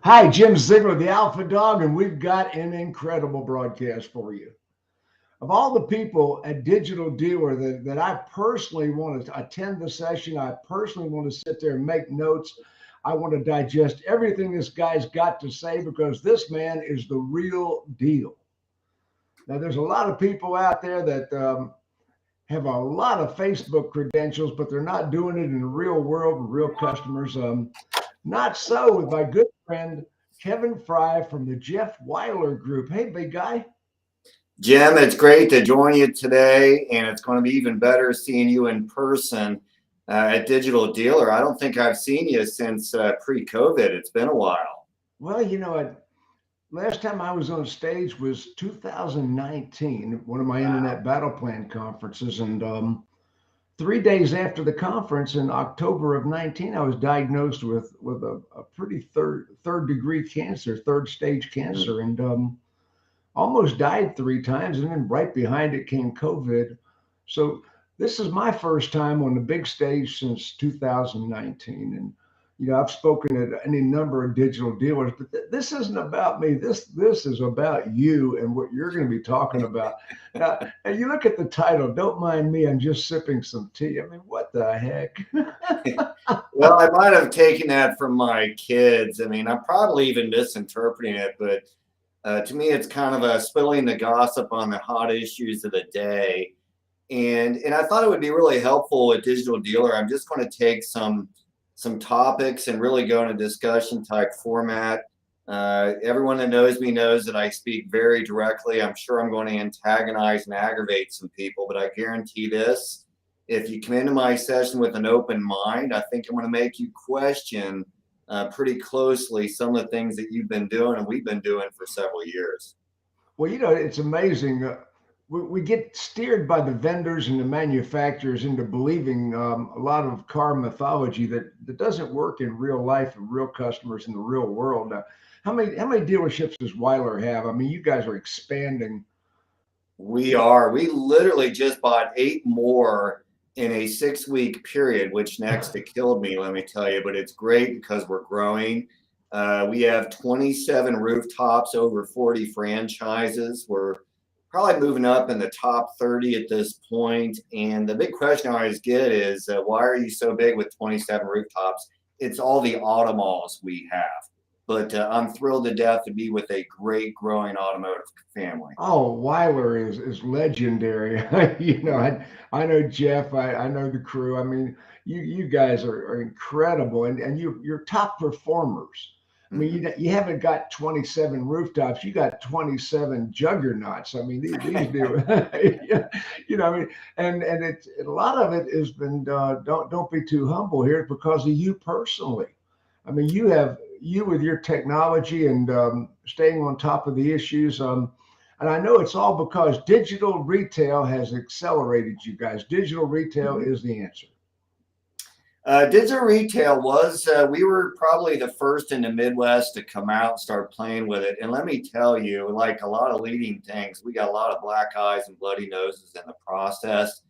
Hi, Jim Ziegler, the Alpha Dawg, and we've got an incredible broadcast for you. Of all the people at Digital Dealer that I personally want to attend the session, I personally want to sit there and make notes. I want to digest everything this guy's got to say because this man is the real deal. Now, there's a lot of people out there that have a lot of Facebook credentials, but they're not doing it in the real world with real customers. Not so with my good friend Kevin Frye from the Jeff Wyler Group. Hey, big guy. Jim, it's great to join you today, and it's going to be even better seeing you in person at Digital Dealer. I don't think I've seen you since pre-COVID. It's been a while. Well, last time I was on stage was 2019, one of my Internet Battle Plan conferences, and 3 days after the conference in October of 19, I was diagnosed with a pretty third degree cancer, third stage cancer, and almost died 3 times, and then right behind it came COVID. So this is my first time on the big stage since 2019, and I've spoken at any number of digital dealers, but this isn't about me. This is about you and what you're going to be talking about. Now, you look at the title. Don't mind me. I'm just sipping some tea. I mean, what the heck? Well, I might have taken that from my kids. I mean, I'm probably even misinterpreting it, but to me, it's kind of a spilling the gossip on the hot issues of the day. And I thought it would be really helpful at Digital Dealer. I'm just going to take some topics and really go in a discussion type format. Everyone that knows me knows that I speak very directly. I'm sure I'm going to antagonize and aggravate some people, but I guarantee this: if you come into my session with an open mind, I think I'm going to make you question pretty closely some of the things that you've been doing and we've been doing for several years. Well, it's amazing. We get steered by the vendors and the manufacturers into believing a lot of car mythology that doesn't work in real life and real customers in the real world. How many dealerships does Wyler have? I mean, you guys are expanding. We are. We literally just bought 8 more in a 6-week period, which next to killed me, let me tell you. But it's great because we're growing. We have 27 rooftops, over 40 franchises. We're probably moving up in the top 30 at this point. And the big question I always get is, why are you so big with 27 rooftops? It's all the auto malls we have. But I'm thrilled to death to be with a great growing automotive family. Oh, Wyler is legendary. I know Jeff. I know the crew. I mean, you guys are incredible, and you're top performers. I mean, you haven't got 27 rooftops. You got 27 juggernauts. I mean, these do, I mean, and it's a lot of it has been don't be too humble here. It's because of you personally. I mean, you with your technology and staying on top of the issues. And I know it's all because digital retail has accelerated you guys. Digital retail is the answer. Digital retail was, we were probably the first in the Midwest to come out and start playing with it. And let me tell you, like a lot of leading things, we got a lot of black eyes and bloody noses in the process.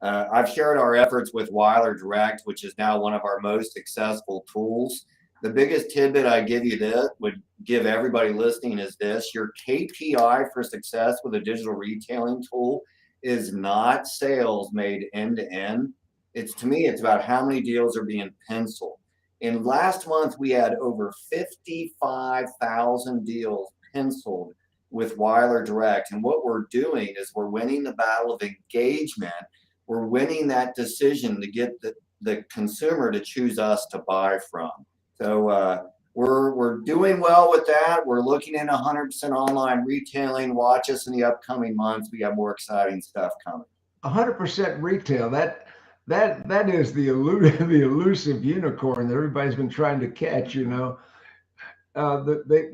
I've shared our efforts with Wyler Direct, which is now one of our most successful tools. The biggest tidbit I give you this would give everybody listening is this: your KPI for success with a digital retailing tool is not sales made end to end. To me, it's about how many deals are being penciled. And last month, we had over 55,000 deals penciled with Wyler Direct. And what we're doing is we're winning the battle of engagement. We're winning that decision to get the consumer to choose us to buy from. So we're doing well with that. We're looking at 100% online retailing. Watch us in the upcoming months. We got more exciting stuff coming. 100% retail. That is the elusive unicorn that everybody's been trying to catch. They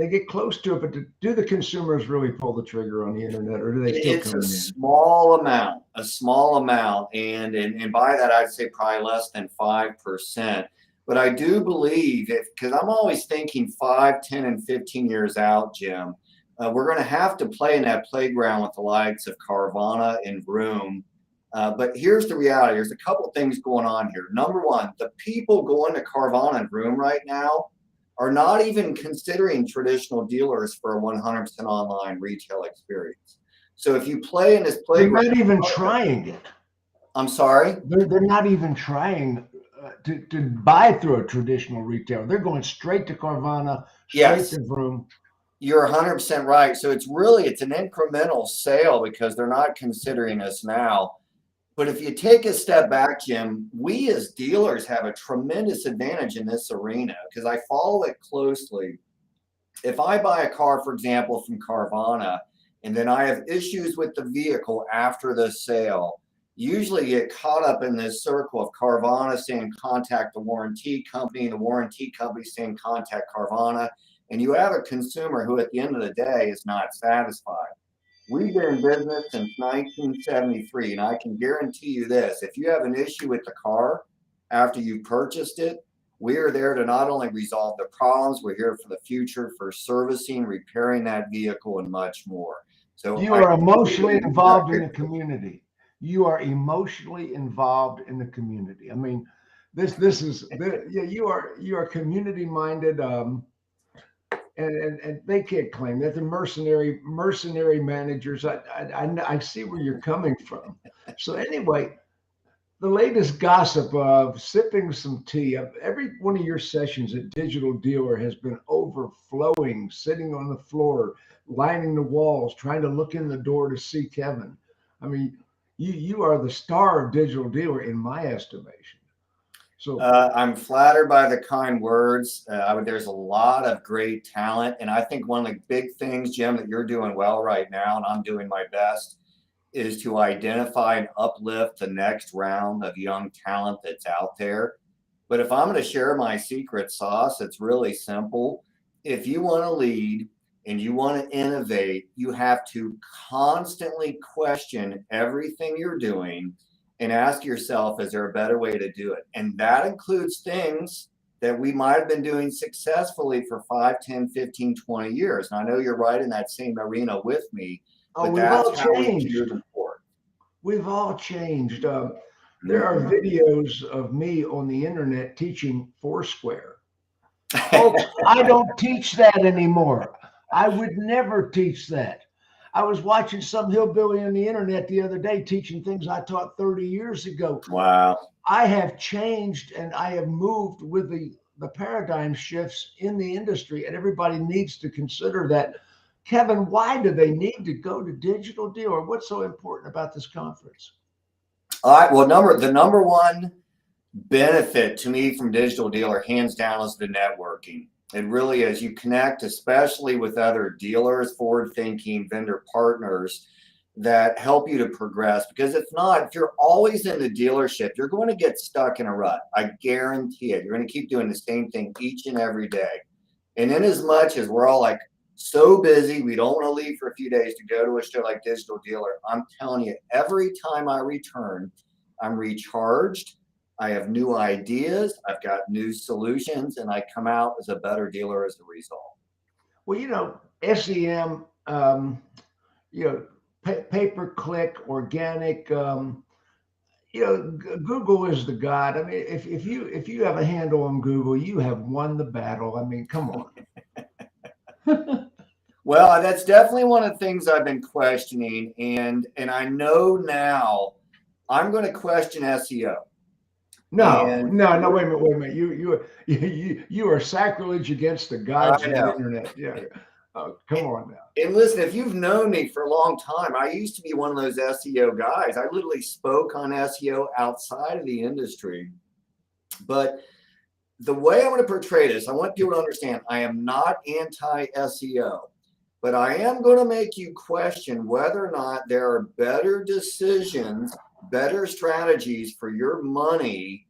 get close to it, but do the consumers really pull the trigger on the internet, or do they still come in? It's a small amount, and by that I'd say probably less than 5%. But I do believe, because I'm always thinking 5, 10, and 15 years out, Jim, we're going to have to play in that playground with the likes of Carvana and Vroom. But here's the reality. There's a couple things going on here. Number one, the people going to Carvana and Vroom right now are not even considering traditional dealers for a 100% online retail experience. So if you play in this They're playground, not even trying it. I'm sorry? They're not even trying to buy through a traditional retailer. They're going straight to Carvana, straight Yes. to Vroom. You're 100% right. So it's an incremental sale because they're not considering us now. But if you take a step back, Jim, we as dealers have a tremendous advantage in this arena because I follow it closely. If I buy a car, for example, from Carvana, and then I have issues with the vehicle after the sale, usually get caught up in this circle of Carvana saying contact the warranty company, and the warranty company saying contact Carvana. And you have a consumer who at the end of the day is not satisfied. We've been in business since 1973, and I can guarantee you this: if you have an issue with the car after you purchased it, we are there to not only resolve the problems, we're here for the future, for servicing, repairing that vehicle, and much more. So you are emotionally involved in the community. You are emotionally involved in the community. I mean, this is yeah. You are community minded. And they can't claim that. The mercenary managers. I see where you're coming from. So anyway, the latest gossip of sipping some tea. Every one of your sessions at Digital Dealer has been overflowing, sitting on the floor, lining the walls, trying to look in the door to see Kevin. I mean, you are the star of Digital Dealer in my estimation. So I'm flattered by the kind words. There's a lot of great talent. And I think one of the big things, Jim, that you're doing well right now, and I'm doing my best, is to identify and uplift the next round of young talent that's out there. But if I'm going to share my secret sauce, it's really simple. If you want to lead and you want to innovate, you have to constantly question everything you're doing and ask yourself, is there a better way to do it? And that includes things that we might have been doing successfully for 5, 10, 15, 20 years. And I know you're right in that same arena with me, but we've all that's how we changed. do the sport. We've all changed. There are videos of me on the internet teaching Foursquare. Folks, I don't teach that anymore. I would never teach that. I was watching some hillbilly on the internet the other day teaching things I taught 30 years ago. Wow. I have changed and I have moved with the paradigm shifts in the industry, and everybody needs to consider that. Kevin, why do they need to go to Digital Dealer? What's so important about this conference? All right. Well, the number one benefit to me from Digital Dealer, hands down, is the networking. It really is. You connect, especially with other dealers, forward-thinking vendor partners that help you to progress. Because if you're always in the dealership, you're going to get stuck in a rut. I guarantee it. You're going to keep doing the same thing each and every day. And in as much as we're all like so busy, we don't want to leave for a few days to go to a show like Digital Dealer, I'm telling you, every time I return, I'm recharged. I have new ideas, I've got new solutions, and I come out as a better dealer as a result. Well, SEM, pay-per-click, organic, Google is the god. I mean, if you have a handle on Google, you have won the battle. I mean, come on. Well, that's definitely one of the things I've been questioning, and I know now I'm going to question SEO. No, wait a minute. You are sacrilege against the gods of the internet. Yeah. Oh, come on now. And listen, if you've known me for a long time, I used to be one of those SEO guys. I literally spoke on SEO outside of the industry. But the way I'm going to portray this, I want people to understand I am not anti-SEO, but I am going to make you question whether or not there are better decisions, better strategies for your money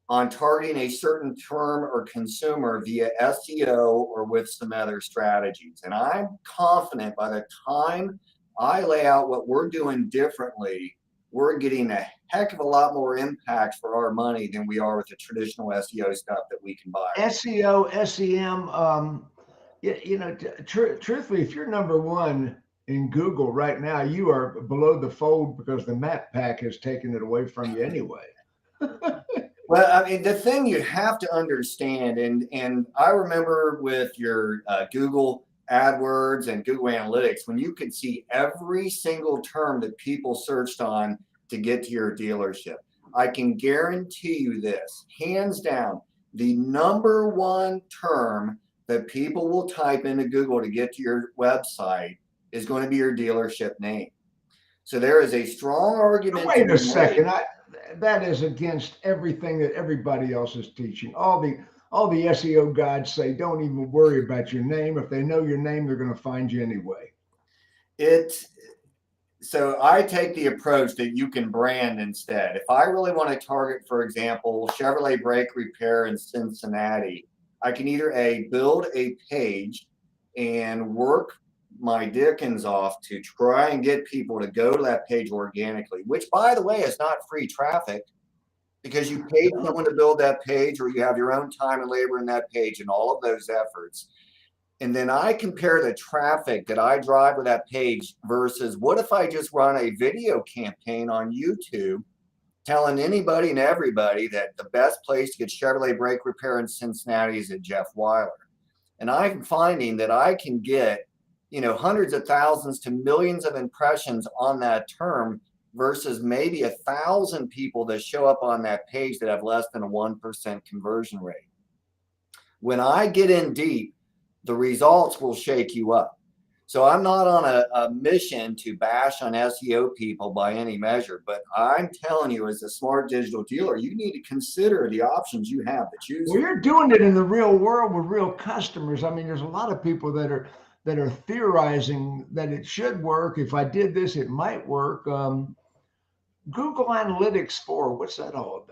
on targeting a certain term or consumer via SEO or with some other strategies. And I'm confident by the time I lay out what we're doing differently, we're getting a heck of a lot more impact for our money than we are with the traditional SEO stuff that we can buy. SEO, SEM, truthfully, if you're number one in Google right now, you are below the fold because the map pack has taken it away from you anyway. Well, I mean, the thing you have to understand, and I remember with your Google AdWords and Google Analytics, when you could see every single term that people searched on to get to your dealership. I can guarantee you this, hands down, the number one term that people will type into Google to get to your website is going to be your dealership name. So there is a strong argument to Wait a be made. second. That is against everything that everybody else is teaching. All the SEO guides say don't even worry about your name. If they know your name, they're going to find you anyway. So I take the approach that you can brand instead. If I really want to target, for example, Chevrolet brake repair in Cincinnati, I can either build a page and work my dickens off to try and get people to go to that page organically, which, by the way, is not free traffic, because you paid someone to build that page, or you have your own time and labor in that page and all of those efforts. And then I compare the traffic that I drive with that page versus what if I just run a video campaign on YouTube telling anybody and everybody that the best place to get Chevrolet brake repair in Cincinnati is at Jeff Wyler. And I'm finding that I can get, hundreds of thousands to millions of impressions on that term versus maybe 1,000 people that show up on that page that have less than a 1% conversion rate. When I get in deep, the results will shake you up. So I'm not on a mission to bash on SEO people by any measure, but I'm telling you, as a smart digital dealer, you need to consider the options you have to choose. Well, you're doing it in the real world with real customers. I mean, there's a lot of people that are theorizing that it should work. If I did this, it might work. Google Analytics 4, what's that all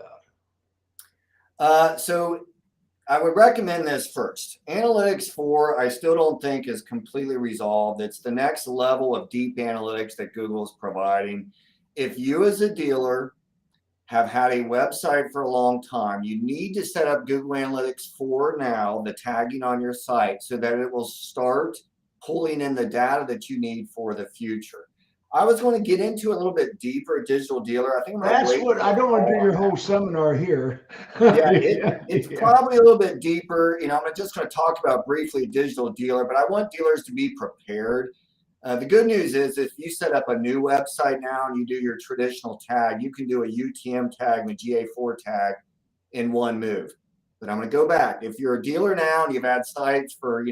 about? So I would recommend this first. Analytics 4, I still don't think is completely resolved. It's the next level of deep analytics that Google is providing. If you as a dealer have had a website for a long time, you need to set up Google Analytics 4 now, the tagging on your site, so that it will start pulling in the data that you need for the future. I was going to get into a little bit deeper digital dealer. I think That's what I don't want to do your whole seminar here. It's probably a little bit deeper. I'm just going to talk about briefly digital dealer, but I want dealers to be prepared. The good news is if you set up a new website now and you do your traditional tag, you can do a UTM tag and a GA4 tag in one move. But I'm going to go back. If you're a dealer now and you've had sites for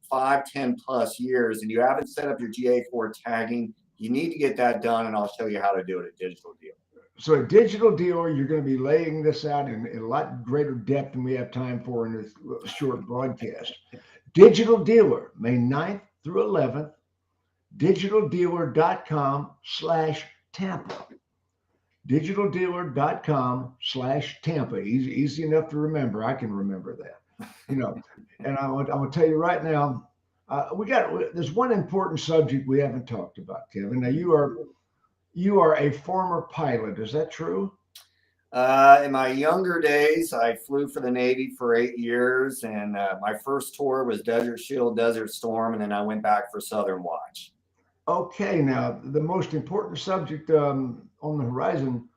5, 10 plus years and you haven't set up your GA4 tagging, you need to get that done, and I'll show you how to do it at Digital Dealer. So at Digital Dealer, you're going to be laying this out in a lot greater depth than we have time for in this short broadcast. Digital Dealer, May 9th through 11th, digitaldealer.com/Tampa. digitaldealer.com/Tampa. Easy enough to remember. I can remember that. And I'm going to tell you right now, there's one important subject we haven't talked about, Kevin. Now you are a former pilot. Is that true? In my younger days, I flew for the Navy for 8 years, and my first tour was Desert Shield, Desert Storm, and then I went back for Southern Watch. Okay, now the most important subject on the horizon,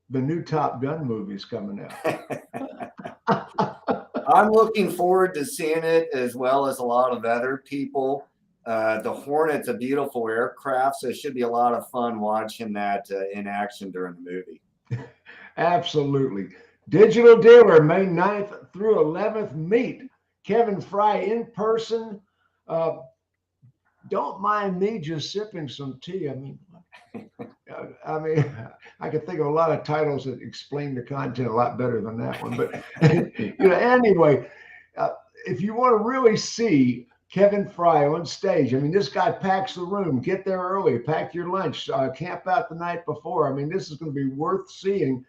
the new Top Gun movie's coming out. I'm looking forward to seeing it, as well as a lot of other people. The Hornet's a beautiful aircraft, so it should be a lot of fun watching that in action during the movie. Absolutely. Digital Dealer, May 9th through 11th. Meet Kevin Frye in person. Don't mind me just sipping some tea. I mean, I could think of a lot of titles that explain the content a lot better than that one. But anyway, if you want to really see Kevin Frye on stage, I mean, this guy packs the room. Get there early, pack your lunch, camp out the night before. I mean, this is going to be worth seeing.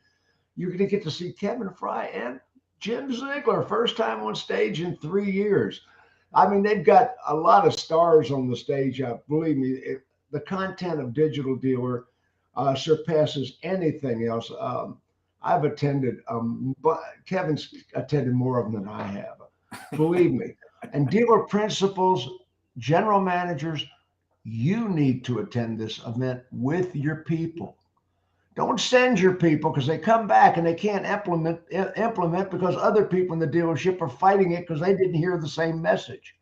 You're going to get to see Kevin Frye and Jim Ziegler, first time on stage in 3 years. I mean, they've got a lot of stars on the stage. Believe me, the content of Digital Dealer surpasses anything else. I've attended, but Kevin's attended more of them than I have. Believe me. And dealer principals, general managers, you need to attend this event with your people. Don't send your people because they come back and they can't implement because other people in the dealership are fighting it because they didn't hear the same message.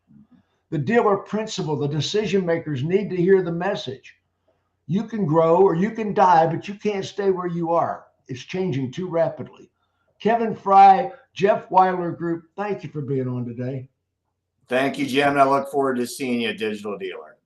The dealer principal, the decision makers need to hear the message. You can grow or you can die, but you can't stay where you are. It's changing too rapidly. Kevin Frye, Jeff Wyler Group, thank you for being on today. Thank you, Jim. And I look forward to seeing you at Digital Dealer.